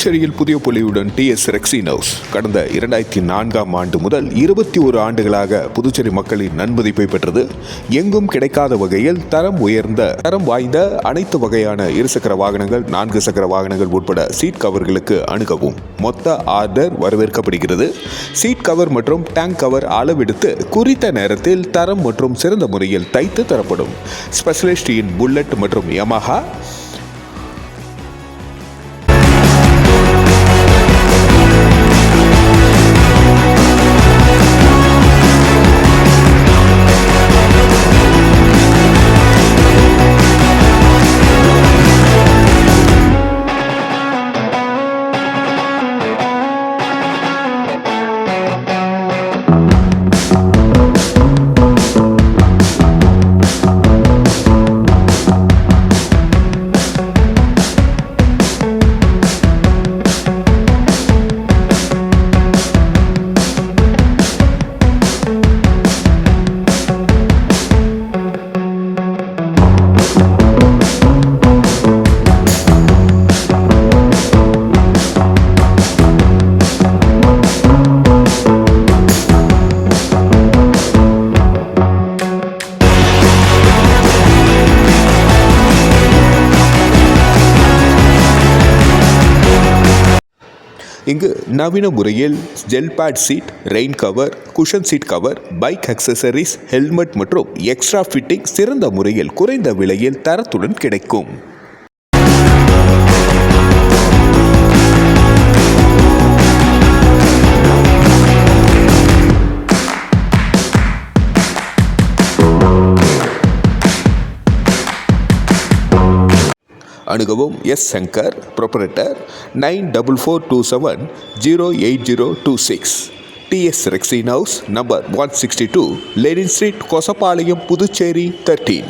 புதுச்சேரியில் புதிய பொலிவுடன் டிஎஸ் ரெக்ஸின் ஹவுஸ் கடந்த 2004ஆம் ஆண்டு முதல் 21 ஆண்டுகளாக புதுச்சேரி மக்களின் நன்மதிப்பை பெற்றது. எங்கும் கிடைக்காத வகையில் தரம் வாய்ந்த அனைத்து வகையான இருசக்கர வாகனங்கள், 4 சக்கர வாகனங்கள் உட்பட சீட் கவர்களுக்கு அணுகவும் மொத்த ஆர்டர் வரவேற்கப்படுகிறது. சீட் கவர் மற்றும் டேங்க் கவர் அளவெடுத்து குறித்த நேரத்தில் தரம் மற்றும் சிறந்த முறையில் தைத்து தரப்படும். ஸ்பெஷலிஸ்ட் இன் புல்லட் மற்றும் யமஹா. இங்கு நவீன முறையில் gel pad seat, rain cover, cushion seat cover, bike accessories, helmet மற்றும் எக்ஸ்ட்ரா ஃபிட்டிங் சிறந்த முறையில் குறைந்த விலையில் தரத்துடன் கிடைக்கும். அணுகவும் S Shankar, proprietor, 9447080026. TS rexine house, number 162, Lenin street, Kosapalayam, Puducherry 13.